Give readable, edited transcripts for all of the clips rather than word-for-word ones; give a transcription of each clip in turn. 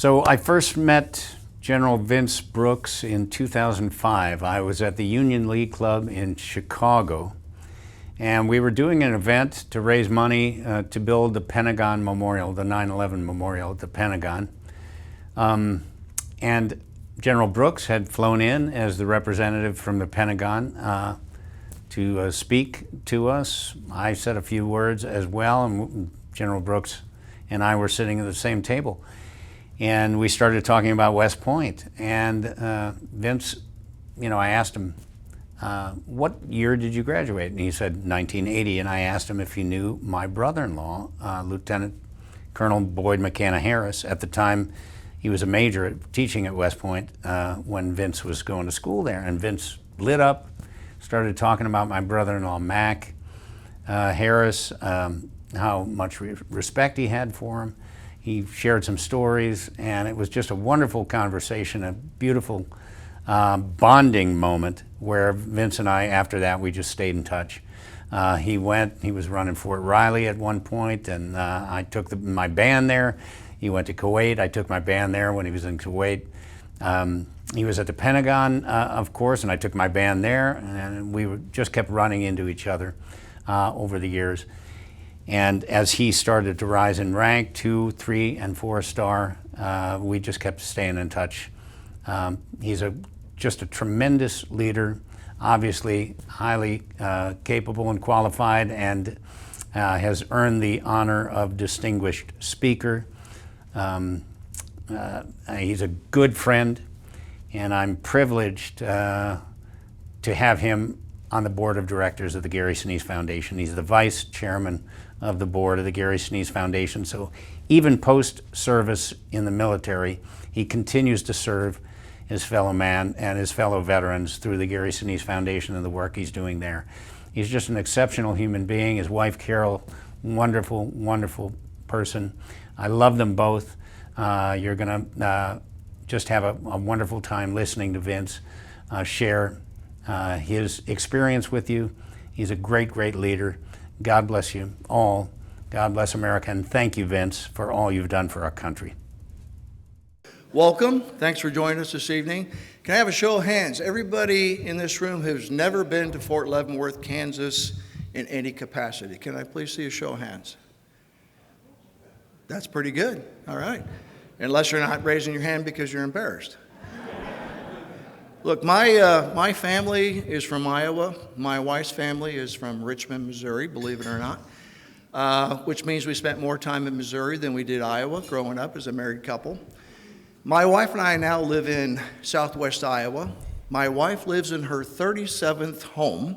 So I first met General Vince Brooks in 2005. I was at the Union League Club in Chicago, and we were doing an event to raise money to build the Pentagon Memorial, the 9/11 Memorial at the Pentagon. And General Brooks had flown in as the representative from the Pentagon to speak to us. I said a few words as well, and General Brooks and I were sitting at the same table. And we started talking about West Point. And Vince, I asked him, what year did you graduate? And he said 1980. And I asked him if he knew my brother-in-law, Lieutenant Colonel Boyd McKenna Harris. At the time, he was a major teaching at West Point when Vince was going to school there. And Vince lit up, started talking about my brother-in-law, Mac Harris, how much respect he had for him. He shared some stories, and it was just a wonderful conversation, a beautiful bonding moment where Vince and I, after that, we just stayed in touch. He was running Fort Riley at one point, and I took my band there. He went to Kuwait. I took my band there when he was in Kuwait. He was at the Pentagon, of course, and I took my band there, and we just kept running into each other over the years. And as he started to rise in rank, 2, 3, and 4-star, we just kept staying in touch. He's just a tremendous leader, obviously highly capable and qualified, and has earned the honor of distinguished speaker. He's a good friend, and I'm privileged to have him on the board of directors of the Gary Sinise Foundation. He's the vice chairman of the board of the Gary Sinise Foundation. So even post-service in the military, he continues to serve his fellow man and his fellow veterans through the Gary Sinise Foundation and the work he's doing there. He's just an exceptional human being. His wife, Carol, wonderful, wonderful person. I love them both. You're gonna just have a wonderful time listening to Vince share his experience with you. He's a great, great leader. God bless you all. God bless America, and thank you, Vince, for all you've done for our country. Welcome. Thanks for joining us this evening. Can I have a show of hands? Everybody in this room who's never been to Fort Leavenworth, Kansas in any capacity. Can I please see a show of hands? That's pretty good. All right. Unless you're not raising your hand because you're embarrassed. Look, my family is from Iowa. My wife's family is from Richmond, Missouri, believe it or not, which means we spent more time in Missouri than we did Iowa growing up as a married couple. My wife and I now live in southwest Iowa. My wife lives in her 37th home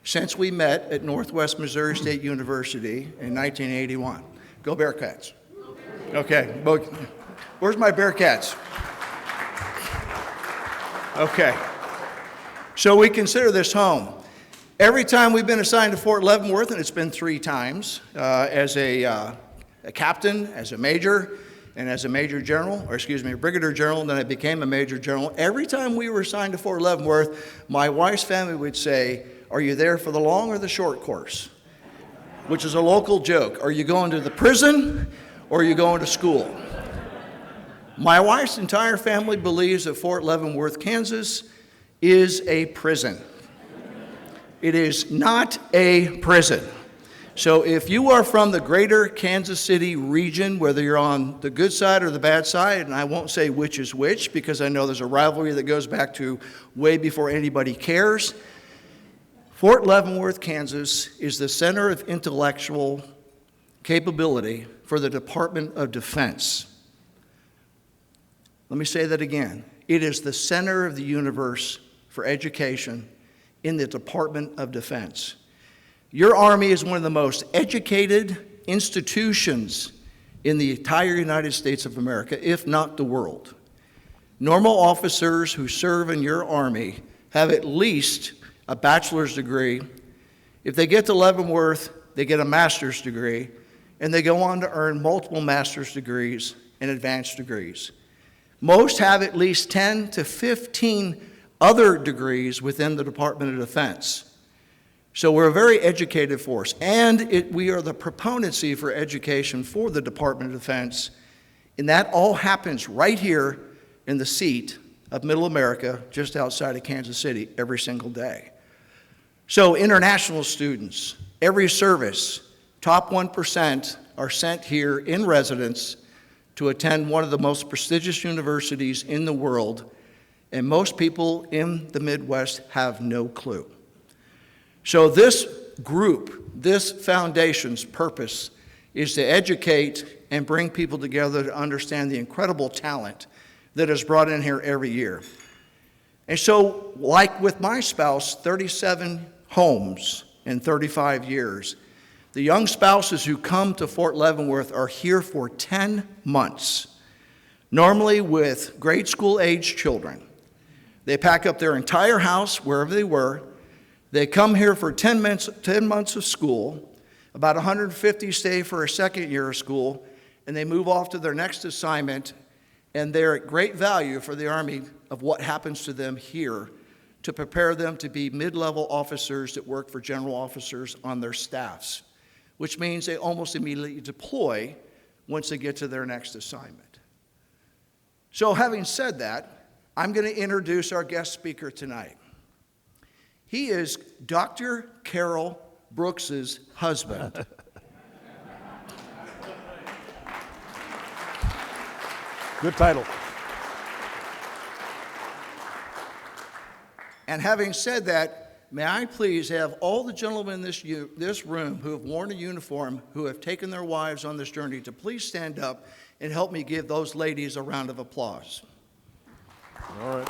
since we met at Northwest Missouri State University in 1981. Go Bearcats. Okay, where's my Bearcats? Okay, so we consider this home. Every time we've been assigned to Fort Leavenworth, and it's been 3 times, as a captain, as a major, and as a brigadier general, and then I became a major general. Every time we were assigned to Fort Leavenworth, my wife's family would say, "Are you there for the long or the short course?" Which is a local joke. Are you going to the prison or are you going to school? My wife's entire family believes that Fort Leavenworth, Kansas is a prison. It is not a prison. So if you are from the greater Kansas City region, whether you're on the good side or the bad side, and I won't say which is which because I know there's a rivalry that goes back to way before anybody cares, Fort Leavenworth, Kansas is the center of intellectual capability for the Department of Defense. Let me say that again. It is the center of the universe for education in the Department of Defense. Your Army is one of the most educated institutions in the entire United States of America, if not the world. Normal officers who serve in your Army have at least a bachelor's degree. If they get to Leavenworth, they get a master's degree, and they go on to earn multiple master's degrees and advanced degrees. Most have at least 10 to 15 other degrees within the Department of Defense. So we're a very educated force, and we are the proponency for education for the Department of Defense And that all happens right here in the seat of Middle America, just outside of Kansas City, every single day. So international students, every service, top 1% are sent here in residence to attend one of the most prestigious universities in the world, and most people in the Midwest have no clue. So this group, this foundation's purpose is to educate and bring people together to understand the incredible talent that is brought in here every year. And so, like with my spouse, 37 homes in 35 years, the young spouses who come to Fort Leavenworth are here for 10 months, normally with grade school age children. They pack up their entire house wherever they were. They come here for 10 months of school, about 150 stay for a second year of school, and they move off to their next assignment, and they're at great value for the Army of what happens to them here to prepare them to be mid-level officers that work for general officers on their staffs, which means they almost immediately deploy once they get to their next assignment. So having said that, I'm going to introduce our guest speaker tonight. He is Dr. Carol Brooks's husband. Good title. And having said that, may I please have all the gentlemen in this room who have worn a uniform, who have taken their wives on this journey, to please stand up and help me give those ladies a round of applause. All right.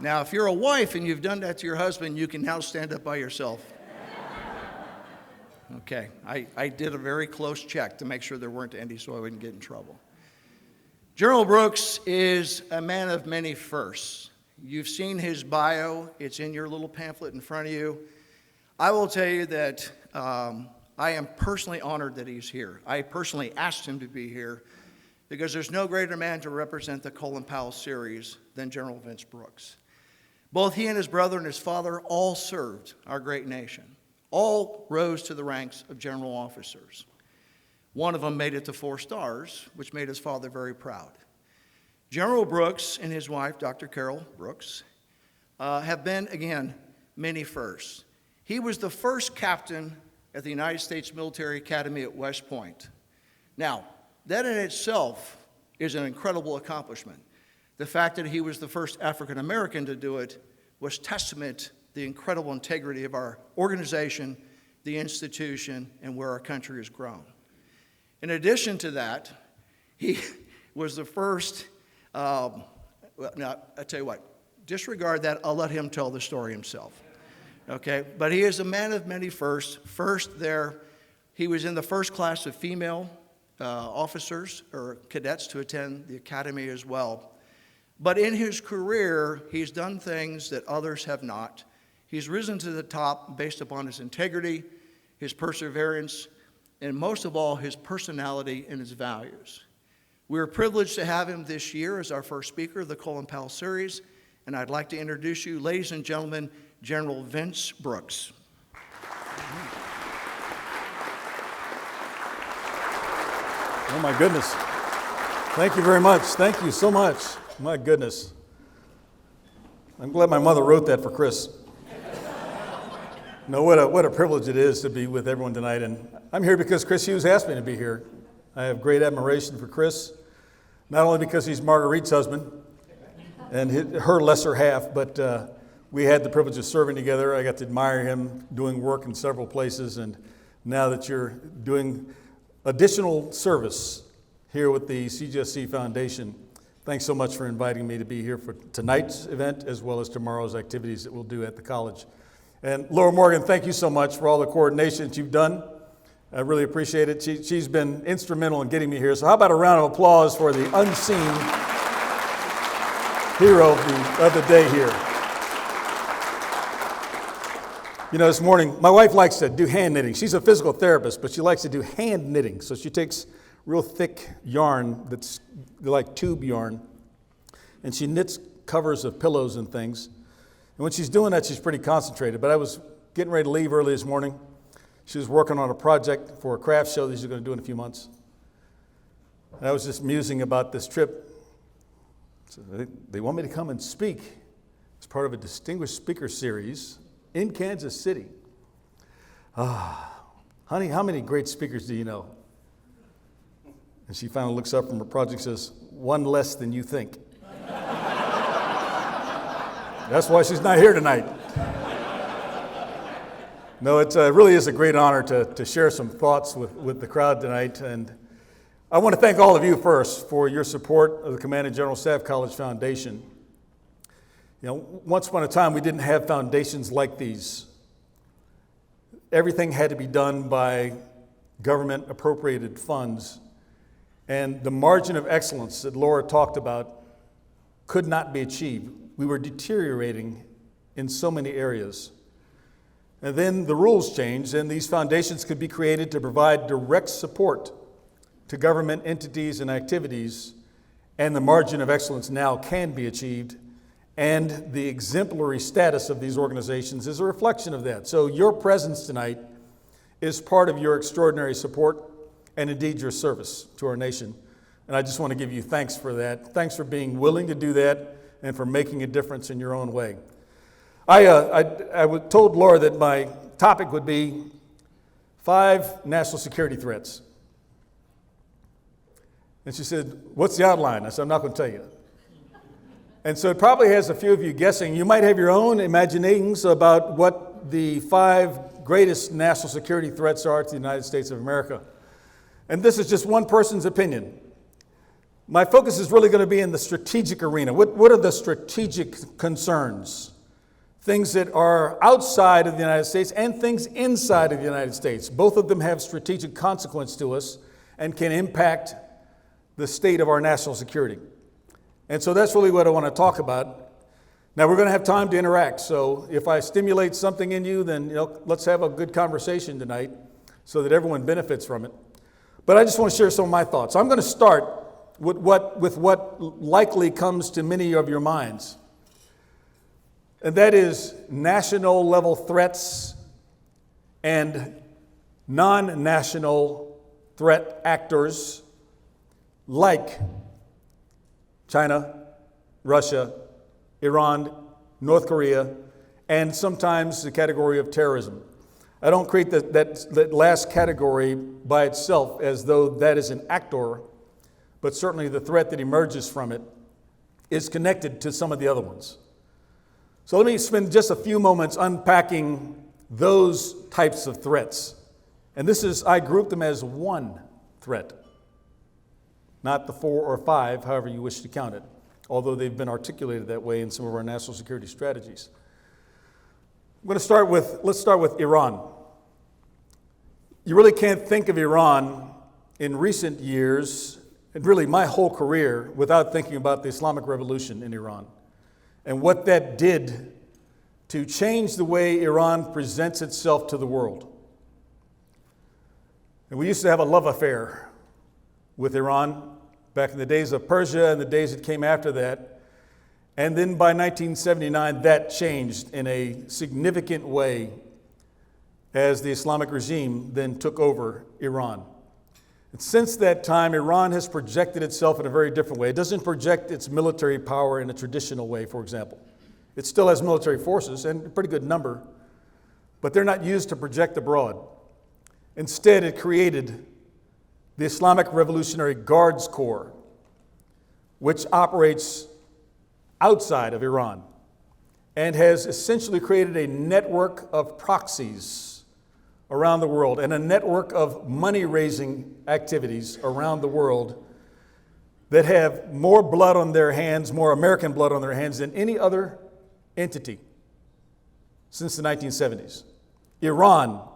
Now, if you're a wife and you've done that to your husband, you can now stand up by yourself. Okay, I did a very close check to make sure there weren't any so I wouldn't get in trouble. General Brooks is a man of many firsts. You've seen his bio. It's in your little pamphlet in front of you. I will tell you that I am personally honored that he's here. I personally asked him to be here because there's no greater man to represent the Colin Powell series than General Vince Brooks. Both he and his brother and his father all served our great nation. All rose to the ranks of general officers. One of them made it to 4 stars, which made his father very proud. General Brooks and his wife, Dr. Carol Brooks, have been, again, many firsts. He was the first captain at the United States Military Academy at West Point. Now, that in itself is an incredible accomplishment. The fact that he was the first African American to do it was testament to the incredible integrity of our organization, the institution, and where our country has grown. In addition to that, he was the first, now I tell you what, disregard that, I'll let him tell the story himself. Okay, but he is a man of many firsts. First there, he was in the first class of female officers or cadets to attend the academy as well. But in his career, he's done things that others have not. He's risen to the top based upon his integrity, his perseverance, and most of all, his personality and his values. We are privileged to have him this year as our first speaker of the Colin Powell series, and I'd like to introduce you, ladies and gentlemen, General Vince Brooks. Oh, my goodness. Thank you very much. Thank you so much. My goodness. I'm glad my mother wrote that for Chris. No, what a privilege it is to be with everyone tonight. And I'm here because Chris Hughes asked me to be here. I have great admiration for Chris, not only because he's Marguerite's husband and her lesser half, but we had the privilege of serving together. I got to admire him doing work in several places. And now that you're doing additional service here with the CGSC Foundation, thanks so much for inviting me to be here for tonight's event as well as tomorrow's activities that we'll do at the college. And Laura Morgan, thank you so much for all the coordination that you've done. I really appreciate it. She's been instrumental in getting me here. So how about a round of applause for the unseen hero of the day here. You know, this morning, my wife likes to do hand knitting. She's a physical therapist, but she likes to do hand knitting. So she takes real thick yarn that's like tube yarn, and she knits covers of pillows and things. And when she's doing that, she's pretty concentrated. But I was getting ready to leave early this morning. She was working on a project for a craft show that she's going to do in a few months. And I was just musing about this trip. So they want me to come and speak as part of a distinguished speaker series in Kansas City. Honey, how many great speakers do you know? And she finally looks up from her project and says, one less than you think. That's why she's not here tonight. No, it really is a great honor to share some thoughts with the crowd tonight. And I want to thank all of you first for your support of the Command and General Staff College Foundation. You know, once upon a time, we didn't have foundations like these. Everything had to be done by government appropriated funds. And the margin of excellence that Laura talked about could not be achieved. We were deteriorating in so many areas. And then the rules changed, and these foundations could be created to provide direct support to government entities and activities, and the margin of excellence now can be achieved, and the exemplary status of these organizations is a reflection of that. So your presence tonight is part of your extraordinary support and indeed your service to our nation. And I just want to give you thanks for that. Thanks for being willing to do that and for making a difference in your own way. I told Laura that my topic would be 5 national security threats. And she said, what's the outline? I said, I'm not going to tell you. And so it probably has a few of you guessing. You might have your own imaginings about what the 5 greatest national security threats are to the United States of America. And this is just one person's opinion. My focus is really going to be in the strategic arena. What are the strategic concerns? Things that are outside of the United States and things inside of the United States. Both of them have strategic consequence to us and can impact the state of our national security. And so that's really what I want to talk about. Now we're going to have time to interact. So if I stimulate something in you, then let's have a good conversation tonight so that everyone benefits from it. But I just want to share some of my thoughts. I'm going to start with what likely comes to many of your minds. And that is national level threats and non-national threat actors like China, Russia, Iran, North Korea, and sometimes the category of terrorism. I don't create that last category by itself as though that is an actor, but certainly the threat that emerges from it is connected to some of the other ones. So let me spend just a few moments unpacking those types of threats. And I group them as one threat, not the 4 or 5, however you wish to count it, although they've been articulated that way in some of our national security strategies. Let's start with Iran. You really can't think of Iran in recent years, and really my whole career, without thinking about the Islamic Revolution in Iran and what that did to change the way Iran presents itself to the world. And we used to have a love affair with Iran back in the days of Persia and the days that came after that. And then by 1979, that changed in a significant way as the Islamic regime then took over Iran. And since that time, Iran has projected itself in a very different way. It doesn't project its military power in a traditional way, for example. It still has military forces, and a pretty good number, but they're not used to project abroad. Instead, it created the Islamic Revolutionary Guards Corps, which operates outside of Iran and has essentially created a network of proxies around the world and a network of money-raising activities around the world that have more blood on their hands, more American blood on their hands than any other entity since the 1970s. Iran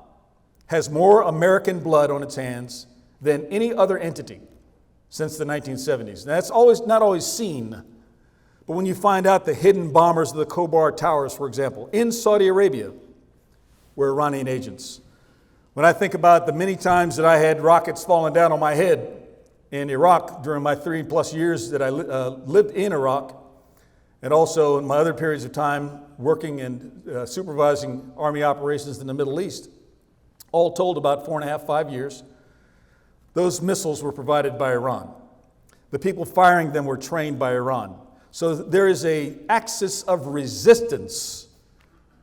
has more American blood on its hands than any other entity since the 1970s. Now, that's not always seen, but when you find out the hidden bombers of the Khobar Towers, for example, in Saudi Arabia, were Iranian agents. When I think about the many times that I had rockets falling down on my head in Iraq during my 3+ years that I lived in Iraq, and also in my other periods of time working and supervising Army operations in the Middle East, all told about 4.5, 5 years, those missiles were provided by Iran. The people firing them were trained by Iran. So there is an axis of resistance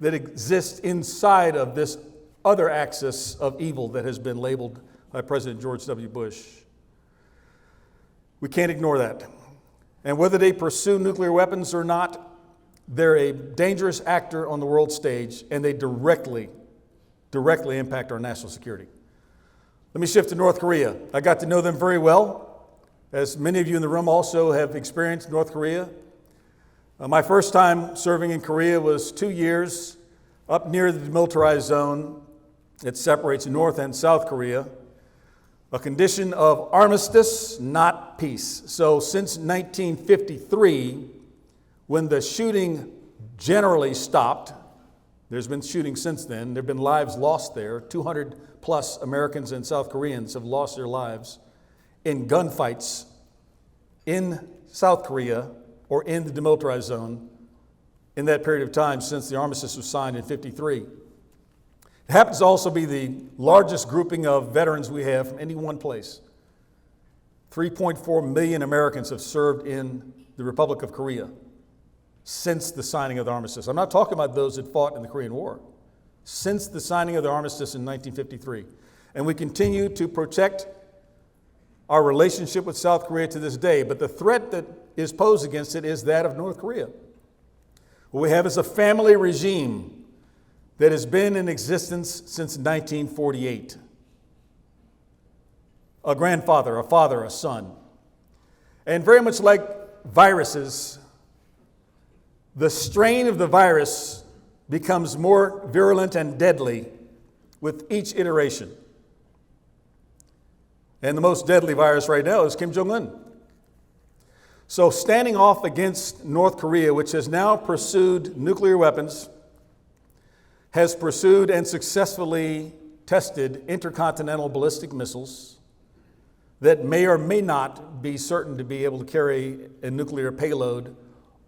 that exists inside of this other axis of evil that has been labeled by President George W. Bush. We can't ignore that. And whether they pursue nuclear weapons or not, they're a dangerous actor on the world stage, and they directly impact our national security. Let me shift to North Korea. I got to know them very well, as many of you in the room also have experienced North Korea. My first time serving in Korea was 2 years up near the demilitarized zone that separates North and South Korea. A condition of armistice, not peace. So since 1953, when the shooting generally stopped, there's been shooting since then, there have been lives lost there. 200 plus Americans and South Koreans have lost their lives in gunfights in South Korea or in the demilitarized zone in that period of time since the armistice was signed in 1953. It happens to also be the largest grouping of veterans we have from any one place. 3.4 million Americans have served in the Republic of Korea since the signing of the armistice. I'm not talking about those that fought in the Korean War. Since the signing of the armistice in 1953. And we continue to protect our relationship with South Korea to this day. But the threat that is posed against it is that of North Korea. What we have is a family regime that has been in existence since 1948. A grandfather, a father, a son. And very much like viruses, the strain of the virus becomes more virulent and deadly with each iteration. And the most deadly virus right now is Kim Jong-un. So standing off against North Korea, which has now pursued nuclear weapons, has pursued and successfully tested intercontinental ballistic missiles that may or may not be certain to be able to carry a nuclear payload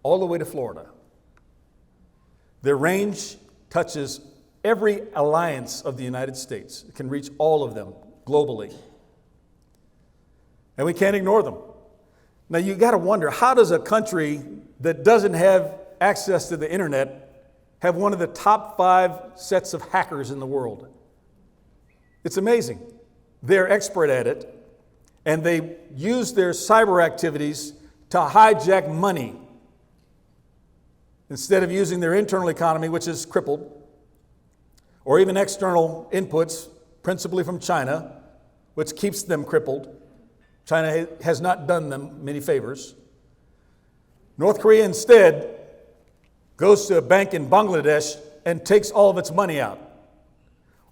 all the way to Florida. Their range touches every alliance of the United States. It can reach all of them globally. And we can't ignore them. Now you got to wonder, how does a country that doesn't have access to the internet have one of the top 5 sets of hackers in the world? It's amazing. They're expert at it, and they use their cyber activities to hijack money instead of using their internal economy, which is crippled, or even external inputs, principally from China, which keeps them crippled. China has not done them many favors. North Korea instead goes to a bank in Bangladesh and takes all of its money out,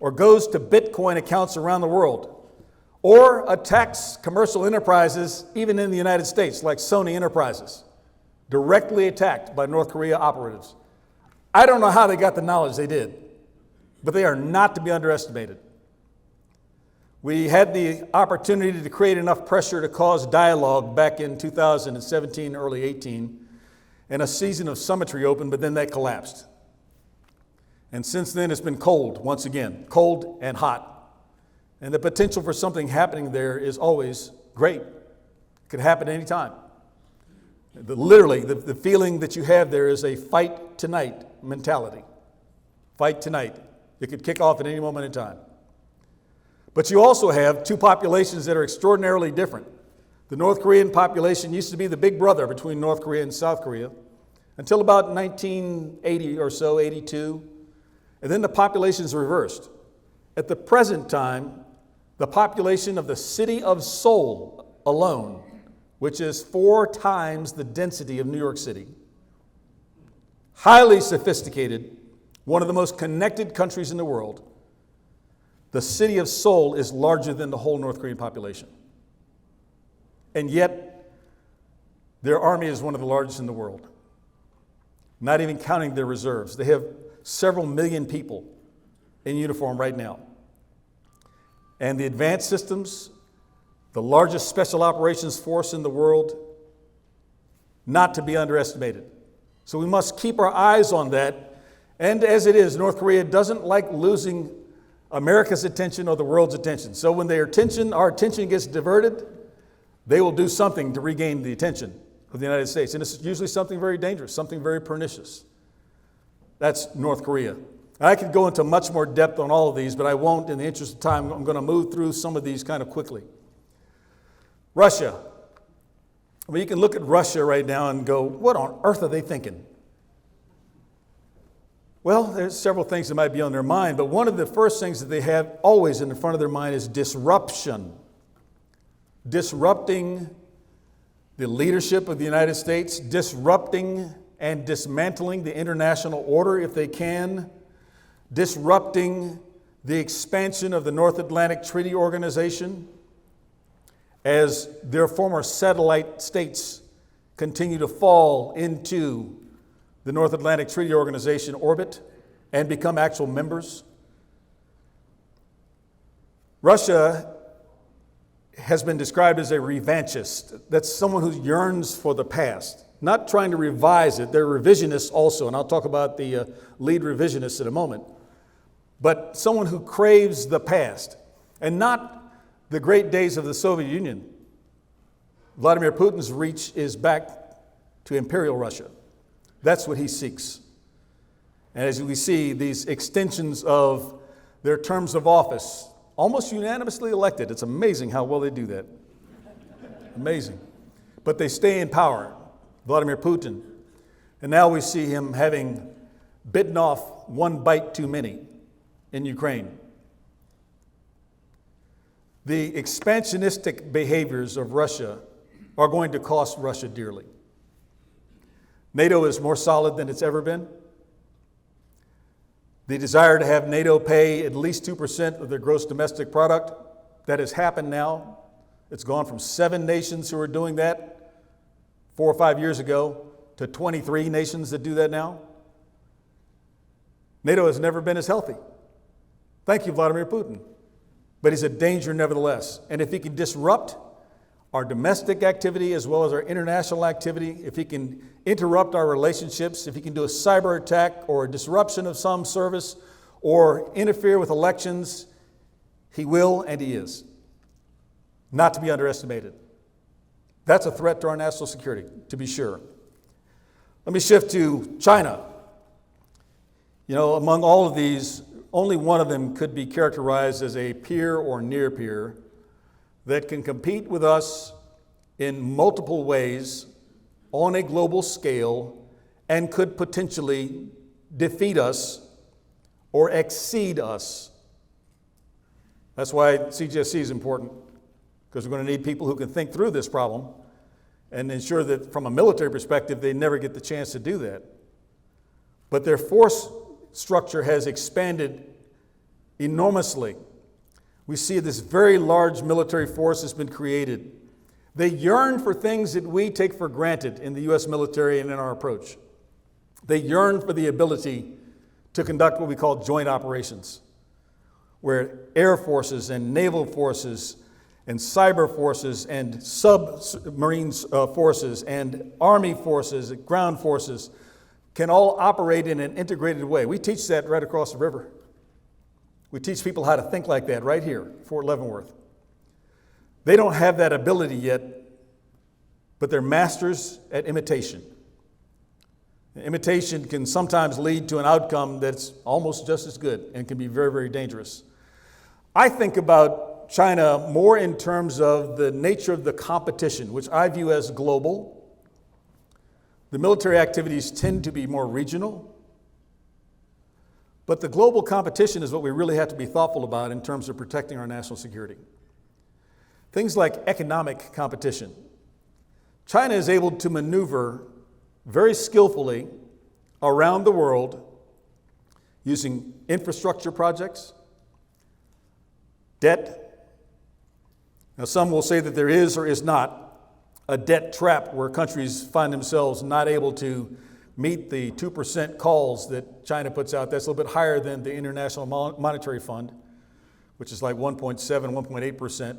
or goes to Bitcoin accounts around the world, or attacks commercial enterprises even in the United States, like Sony Enterprises, directly attacked by North Korea operatives. I don't know how they got the knowledge they did, but they are not to be underestimated. We had the opportunity to create enough pressure to cause dialogue back in 2017, early 18, and a season of summitry opened, but then that collapsed. And since then, it's been cold once again, cold and hot. And the potential for something happening there is always great. It could happen anytime. Literally, the feeling that you have there is a fight tonight mentality. Fight tonight. It could kick off at any moment in time. But you also have 2 populations that are extraordinarily different. The North Korean population used to be the big brother between North Korea and South Korea until about 1980 or so, 82. And then the populations reversed. At the present time, the population of the city of Seoul alone, which is 4 times the density of New York City, highly sophisticated, one of the most connected countries in the world, the city of Seoul is larger than the whole North Korean population. And yet, their army is one of the largest in the world, not even counting their reserves. They have several million people in uniform right now. And the advanced systems, the largest special operations force in the world, not to be underestimated. So we must keep our eyes on that. And as it is, North Korea doesn't like losing America's attention or the world's attention. So when our attention gets diverted, they will do something to regain the attention of the United States. And it's usually something very dangerous, something very pernicious. That's North Korea. I could go into much more depth on all of these, but I won't in the interest of time. I'm going to move through some of these kind of quickly. Russia. I mean, you can look at Russia right now and go, what on earth are they thinking? Well, there's several things that might be on their mind, but one of the first things that they have always in the front of their mind is disruption. Disrupting the leadership of the United States, disrupting and dismantling the international order if they can, disrupting the expansion of the North Atlantic Treaty Organization as their former satellite states continue to fall into the North Atlantic Treaty Organization orbit and become actual members. Russia has been described as a revanchist. That's someone who yearns for the past, not trying to revise it. They're revisionists also, and I'll talk about the lead revisionists in a moment. But someone who craves the past, and not the great days of the Soviet Union. Vladimir Putin's reach is back to imperial Russia. That's what he seeks. And as we see, these extensions of their terms of office, almost unanimously elected. It's amazing how well they do that. Amazing. But they stay in power, Vladimir Putin. And now we see him having bitten off one bite too many in Ukraine. The expansionistic behaviors of Russia are going to cost Russia dearly. NATO is more solid than it's ever been. The desire to have NATO pay at least 2% of their gross domestic product, that has happened now. It's gone from 7 nations who are doing that 4 or 5 years ago to 23 nations that do that now. NATO has never been as healthy. Thank you, Vladimir Putin. But he's a danger nevertheless. And if he can disrupt our domestic activity as well as our international activity, if he can interrupt our relationships, if he can do a cyber attack or a disruption of some service or interfere with elections, he will and he is. Not to be underestimated. That's a threat to our national security, to be sure. Let me shift to China. You know, among all of these, only one of them could be characterized as a peer or near peer that can compete with us in multiple ways on a global scale and could potentially defeat us or exceed us. That's why CGSC is important, because we're going to need people who can think through this problem and ensure that from a military perspective, they never get the chance to do that. But their force structure has expanded enormously. We see this very large military force has been created. They yearn for things that we take for granted in the U.S. military and in our approach. They yearn for the ability to conduct what we call joint operations, where air forces and naval forces and cyber forces and submarine forces and army forces, ground forces, can all operate in an integrated way. We teach that right across the river. We teach people how to think like that right here, Fort Leavenworth. They don't have that ability yet, but they're masters at imitation. Imitation can sometimes lead to an outcome that's almost just as good and can be very, very dangerous. I think about China more in terms of the nature of the competition, which I view as global. The military activities tend to be more regional. But the global competition is what we really have to be thoughtful about in terms of protecting our national security. Things like economic competition. China is able to maneuver very skillfully around the world using infrastructure projects, debt. Now, some will say that there is or is not a debt trap where countries find themselves not able to meet the 2% calls that China puts out. That's a little bit higher than the International Monetary Fund, which is like 1.7, 1.8%.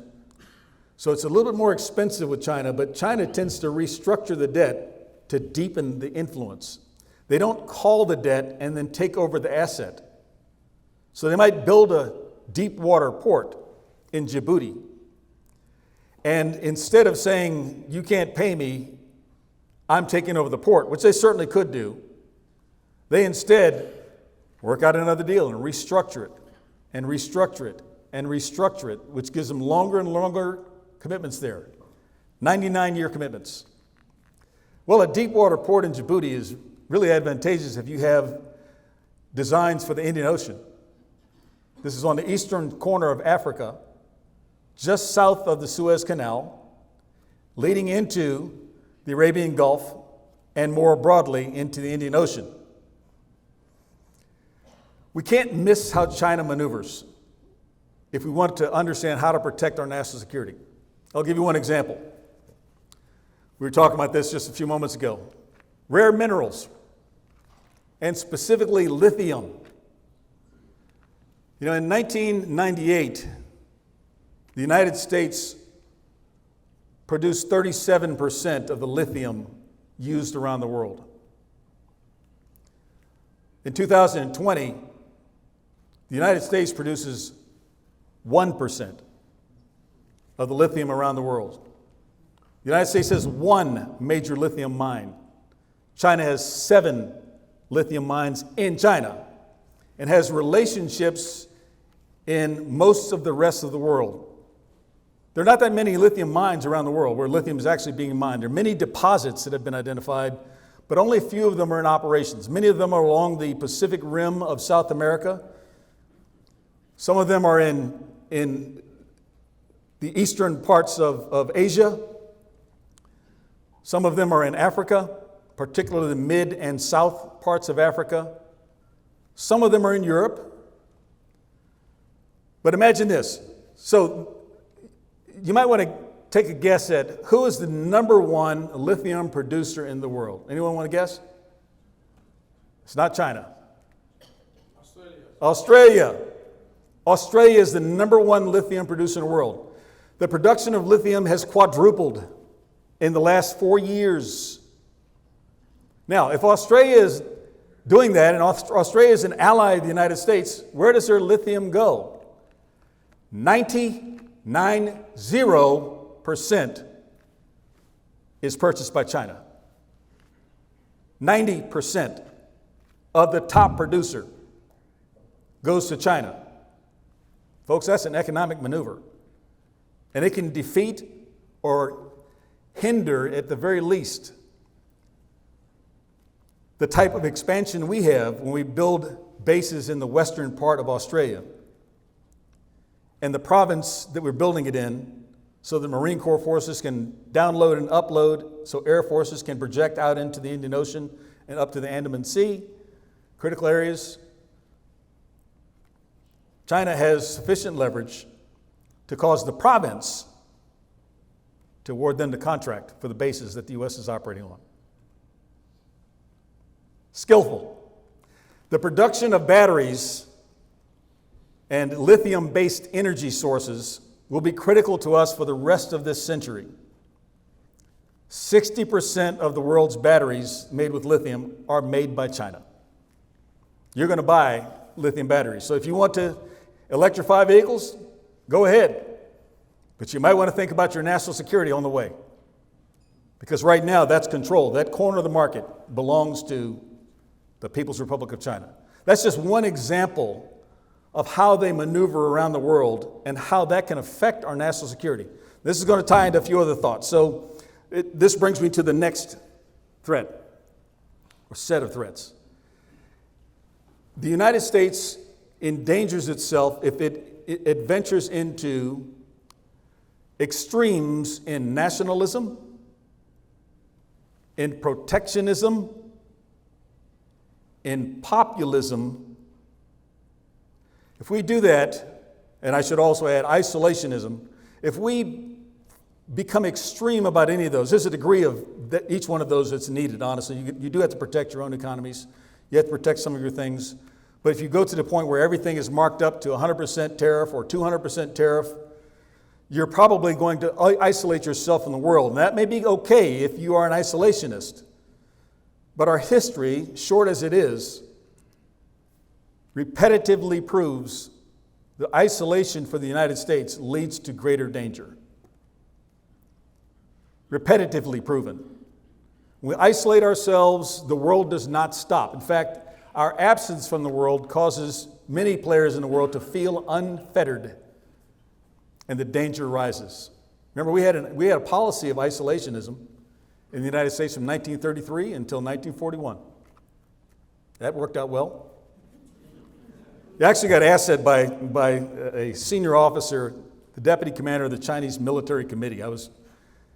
So it's a little bit more expensive with China, but China tends to restructure the debt to deepen the influence. They don't call the debt and then take over the asset. So they might build a deep water port in Djibouti. And instead of saying, you can't pay me, I'm taking over the port, which they certainly could do, they instead work out another deal and restructure it, and restructure it, and restructure it, which gives them longer and longer commitments there, 99-year commitments. Well, a deep water port in Djibouti is really advantageous if you have designs for the Indian Ocean. This is on the eastern corner of Africa, just south of the Suez Canal, leading into the Arabian Gulf, and more broadly into the Indian Ocean. We can't miss how China maneuvers if we want to understand how to protect our national security. I'll give you one example. We were talking about this just a few moments ago. Rare minerals, and specifically lithium. You know, in 1998, the United States produced 37% of the lithium used around the world. In 2020, the United States produces 1% of the lithium around the world. The United States has one major lithium mine. China has 7 lithium mines in China and has relationships in most of the rest of the world. There are not that many lithium mines around the world where lithium is actually being mined. There are many deposits that have been identified, but only a few of them are in operations. Many of them are along the Pacific Rim of South America. Some of them are in the eastern parts of Asia. Some of them are in Africa, particularly the mid and south parts of Africa. Some of them are in Europe. But imagine this. So you might want to take a guess at who is the number one lithium producer in the world. Anyone want to guess? It's not China. Australia. Australia is the number one lithium producer in the world. The production of lithium has quadrupled in the last 4 years. Now, if Australia is doing that, and Australia is an ally of the United States, where does their lithium go? 90% is purchased by China. 90% of the top producer goes to China. Folks, that's an economic maneuver. And it can defeat or hinder, at the very least, the type of expansion we have when we build bases in the western part of Australia and the province that we're building it in, so the Marine Corps forces can download and upload, so air forces can project out into the Indian Ocean and up to the Andaman Sea, critical areas. China has sufficient leverage to cause the province to award them the contract for the bases that the U.S. is operating on. Skillful. The production of batteries and lithium-based energy sources will be critical to us for the rest of this century. 60% of the world's batteries made with lithium are made by China. You're going to buy lithium batteries. So if you want to electrify vehicles, go ahead. But you might want to think about your national security on the way. Because right now, that's controlled. That corner of the market belongs to the People's Republic of China. That's just one example of how they maneuver around the world and how that can affect our national security. This is going to tie into a few other thoughts. So this brings me to the next threat, or set of threats. The United States endangers itself if it ventures into extremes in nationalism, in protectionism, in populism. If we do that, and I should also add isolationism, if we become extreme about any of those, there's a degree of each one of those that's needed, honestly. You do have to protect your own economies. You have to protect some of your things. But if you go to the point where everything is marked up to 100% tariff or 200% tariff, you're probably going to isolate yourself from the world. And that may be okay if you are an isolationist. But our history, short as it is, repetitively proves that isolation for the United States leads to greater danger. Repetitively proven. When we isolate ourselves, the world does not stop. In fact, our absence from the world causes many players in the world to feel unfettered, and the danger rises. Remember, we had a policy of isolationism in the United States from 1933 until 1941. That worked out well. He actually got asked by a senior officer, the deputy commander of the Chinese Military Committee. I was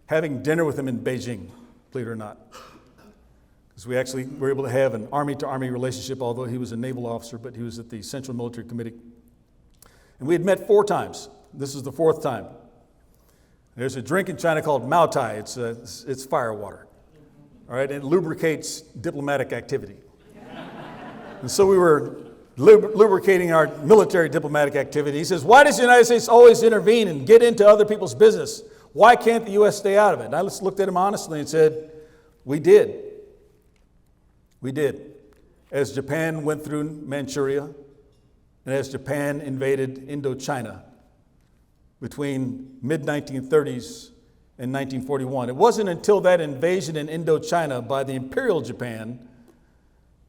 having dinner with him in Beijing, believe it or not. Because we actually were able to have an army-to-army relationship, although he was a naval officer, but he was at the Central Military Committee. And we had met 4 times. This is the 4th time. There's a drink in China called Mao Tai. It's fire water. All right, and it lubricates diplomatic activity. And so we were lubricating our military diplomatic activity. He says, why does the United States always intervene and get into other people's business? Why can't the U.S. stay out of it? And I just looked at him honestly and said, we did. We did. As Japan went through Manchuria and as Japan invaded Indochina between mid-1930s and 1941. It wasn't until that invasion in Indochina by the Imperial Japan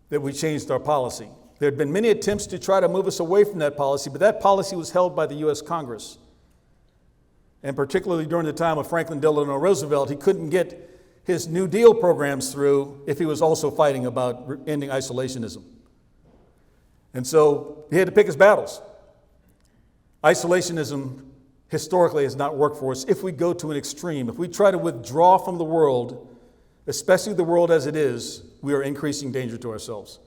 that we changed our policy. There had been many attempts to try to move us away from that policy, but that policy was held by the U.S. Congress. And particularly during the time of Franklin Delano Roosevelt, he couldn't get his New Deal programs through if he was also fighting about ending isolationism. And so he had to pick his battles. Isolationism historically has not worked for us if we go to an extreme. If we try to withdraw from the world, especially the world as it is, we are increasing danger to ourselves.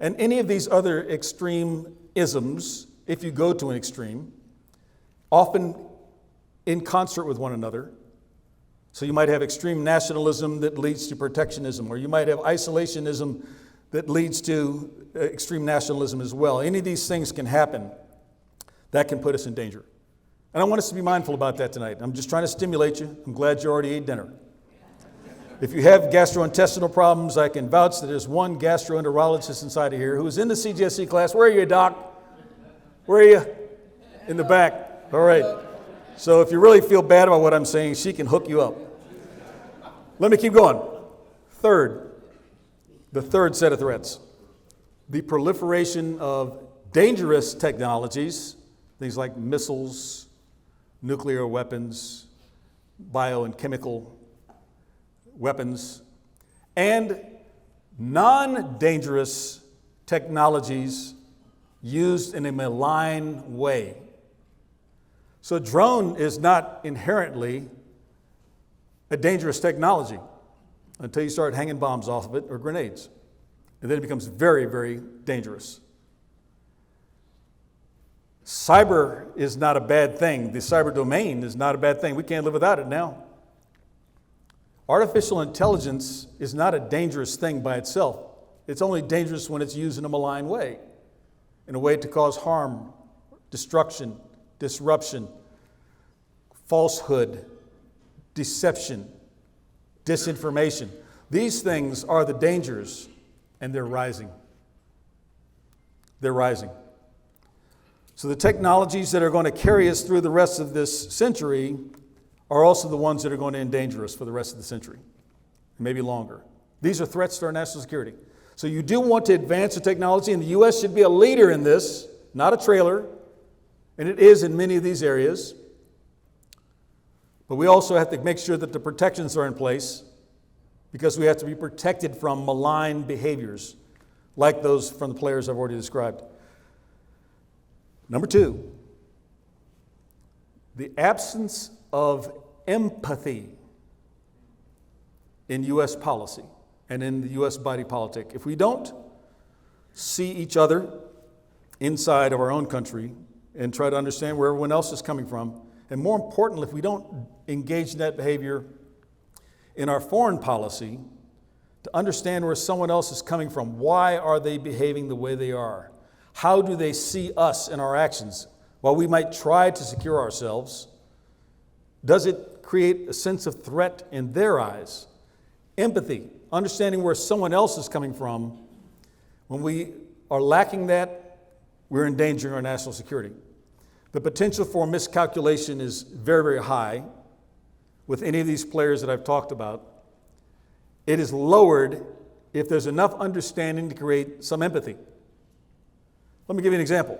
And any of these other extreme isms, if you go to an extreme, often in concert with one another. So you might have extreme nationalism that leads to protectionism, or you might have isolationism that leads to extreme nationalism as well. Any of these things can happen. That can put us in danger. And I want us to be mindful about that tonight. I'm just trying to stimulate you. I'm glad you already ate dinner. If you have gastrointestinal problems, I can vouch that there's one gastroenterologist inside of here who is in the CGSC class. Where are you, Doc? Where are you? In the back. All right. So if you really feel bad about what I'm saying, she can hook you up. Let me keep going. The third set of threats. The proliferation of dangerous technologies, things like missiles, nuclear weapons, bio and chemical weapons, and non-dangerous technologies used in a malign way. So a drone is not inherently a dangerous technology until you start hanging bombs off of it or grenades. And then it becomes very, very dangerous. Cyber is not a bad thing. The cyber domain is not a bad thing. We can't live without it now. Artificial intelligence is not a dangerous thing by itself. It's only dangerous when it's used in a malign way, in a way to cause harm, destruction, disruption, falsehood, deception, disinformation. These things are the dangers, and they're rising. They're rising. So the technologies that are going to carry us through the rest of this century are also the ones that are going to endanger us for the rest of the century, maybe longer. These are threats to our national security. So you do want to advance the technology, and the U.S. should be a leader in this, not a trailer, and it is in many of these areas. But we also have to make sure that the protections are in place, because we have to be protected from malign behaviors like those from the players I've already described. Number 2, the absence of empathy in U.S. policy and in the U.S. body politic. If we don't see each other inside of our own country and try to understand where everyone else is coming from, and more importantly, if we don't engage in that behavior in our foreign policy to understand where someone else is coming from, why are they behaving the way they are? How do they see us in our actions? While we might try to secure ourselves, does it create a sense of threat in their eyes? Empathy understanding where someone else is coming from, when we are lacking that, we're endangering our national security. The potential for miscalculation is very, very high with any of these players that I've talked about. It is lowered if there's enough understanding to create some empathy. Let me give you an example.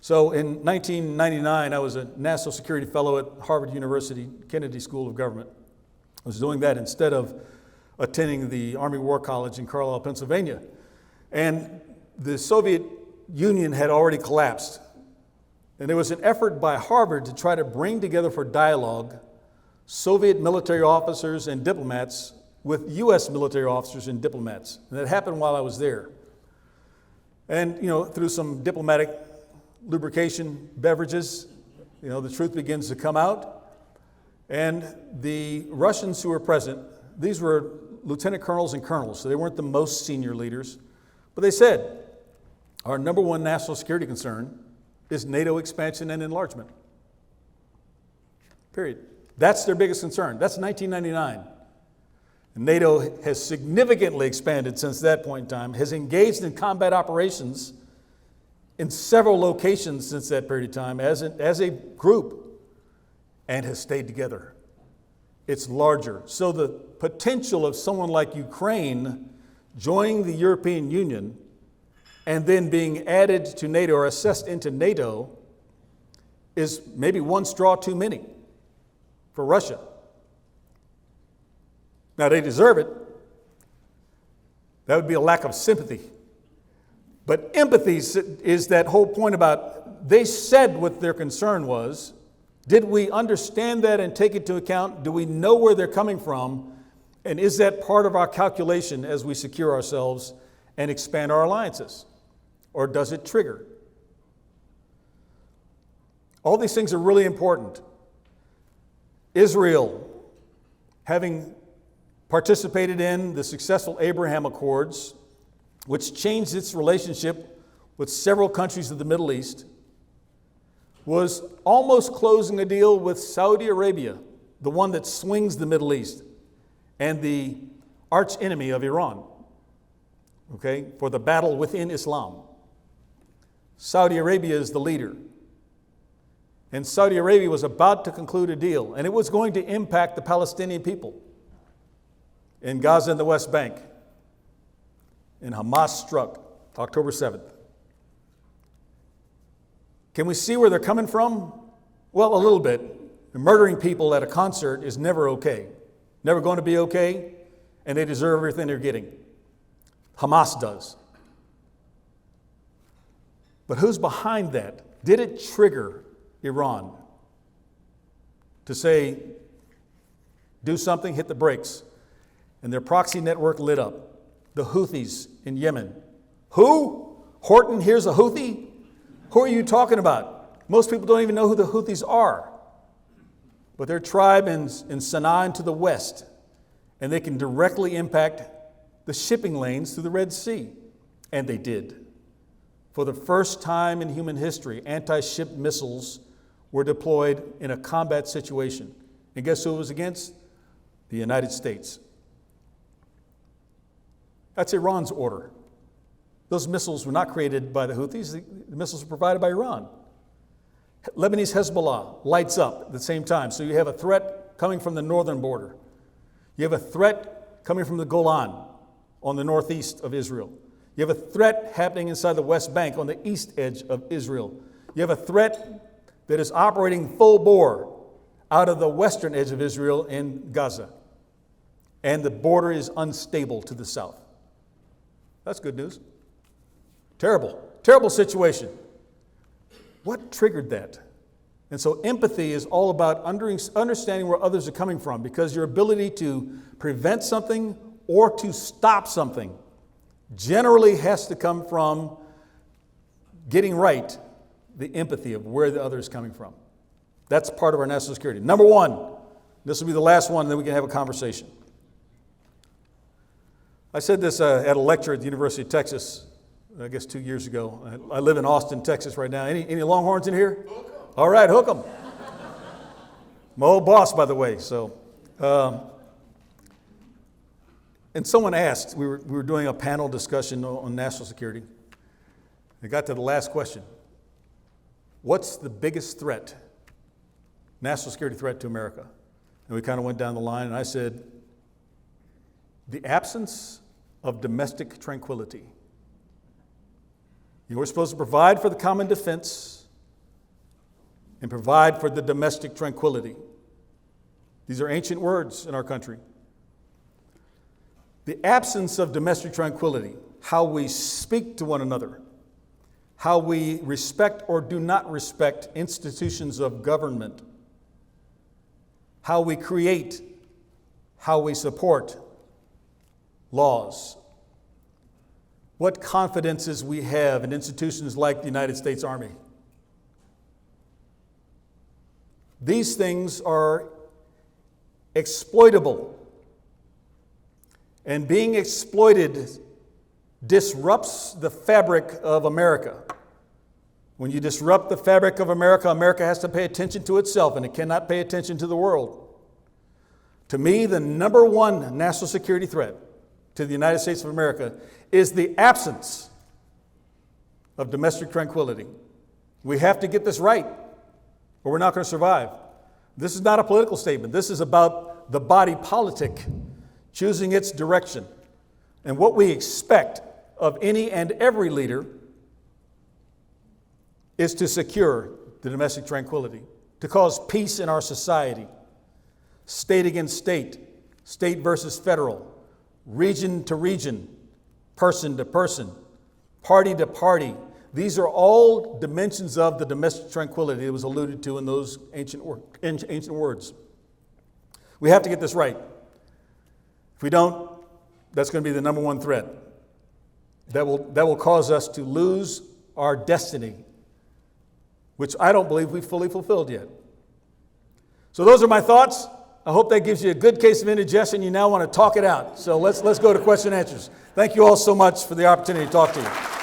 So in 1999, I was a national security fellow at Harvard University Kennedy School of Government. I was doing that instead of attending the Army War College in Carlisle, Pennsylvania. And the Soviet Union had already collapsed. And there was an effort by Harvard to try to bring together for dialogue Soviet military officers and diplomats with U.S. military officers and diplomats. And that happened while I was there. And, through some diplomatic lubrication beverages, the truth begins to come out. And the Russians who were present, these were lieutenant colonels and colonels, so they weren't the most senior leaders. But they said, our number one national security concern is NATO expansion and enlargement. Period. That's their biggest concern. That's 1999. And NATO has significantly expanded since that point in time, has engaged in combat operations in several locations since that period of time as a group, and has stayed together. It's larger. So the potential of someone like Ukraine joining the European Union and then being added to NATO or assessed into NATO is maybe one straw too many for Russia. Now, they deserve it. That would be a lack of sympathy. But empathy is that whole point about they said what their concern was. Did we understand that and take it into account? Do we know where they're coming from? And is that part of our calculation as we secure ourselves and expand our alliances? Or does it trigger? All these things are really important. Israel, having participated in the successful Abraham Accords, which changed its relationship with several countries of the Middle East, was almost closing a deal with Saudi Arabia, the one that swings the Middle East, and the arch enemy of Iran, for the battle within Islam. Saudi Arabia is the leader. And Saudi Arabia was about to conclude a deal, and it was going to impact the Palestinian people in Gaza and the West Bank. And Hamas struck October 7th. Can we see where they're coming from? Well, a little bit. Murdering people at a concert is never okay. Never going to be okay, and they deserve everything they're getting. Hamas does. But who's behind that? Did it trigger Iran to say, do something, hit the brakes? And their proxy network lit up. The Houthis in Yemen. Who? Horton, here's a Houthi? Who are you talking about? Most people don't even know who the Houthis are. But they're a tribe in Sana'a and to the west. And they can directly impact the shipping lanes through the Red Sea. And they did. For the first time in human history, anti-ship missiles were deployed in a combat situation. And guess who it was against? The United States. That's Iran's order. Those missiles were not created by the Houthis. The missiles were provided by Iran. Lebanese Hezbollah lights up at the same time. So you have a threat coming from the northern border. You have a threat coming from the Golan on the northeast of Israel. You have a threat happening inside the West Bank on the east edge of Israel. You have a threat that is operating full bore out of the western edge of Israel in Gaza. And the border is unstable to the south. That's good news. Terrible situation. What triggered that? And so empathy is all about understanding where others are coming from, because your ability to prevent something or to stop something generally has to come from getting right the empathy of where the other is coming from. That's part of our national security. Number one, this will be the last one, and then we can have a conversation. I said this at a lecture at the University of Texas, I guess 2 years ago. I live in Austin, Texas right now. Any Longhorns in here? All right, hook 'em. My old boss, by the way. So, And someone asked, we were doing a panel discussion on national security. It got to the last question. What's the biggest threat, national security threat to America? And we kind of went down the line, and I said, the absence of domestic tranquility. We're supposed to provide for the common defense and provide for the domestic tranquility. These are ancient words in our country. The absence of domestic tranquility, how we speak to one another, how we respect or do not respect institutions of government, how we create, how we support laws, what confidences we have in institutions like the United States Army. These things are exploitable, and being exploited disrupts the fabric of America. When you disrupt the fabric of America, America has to pay attention to itself, and it cannot pay attention to the world. To me, the number one national security threat to the United States of America is the absence of domestic tranquility. We have to get this right, or we're not going to survive. This is not a political statement. This is about the body politic choosing its direction. And what we expect of any and every leader is to secure the domestic tranquility, to cause peace in our society, state against state, state versus federal, region to region, person to person, party to party. These are all dimensions of the domestic tranquility that was alluded to in those ancient words. We have to get this right. If we don't, that's going to be the number one threat. That will cause us to lose our destiny, which I don't believe we've fully fulfilled yet. So those are my thoughts. I hope that gives you a good case of indigestion. You now want to talk it out. So let's go to question and answers. Thank you all so much for the opportunity to talk to you.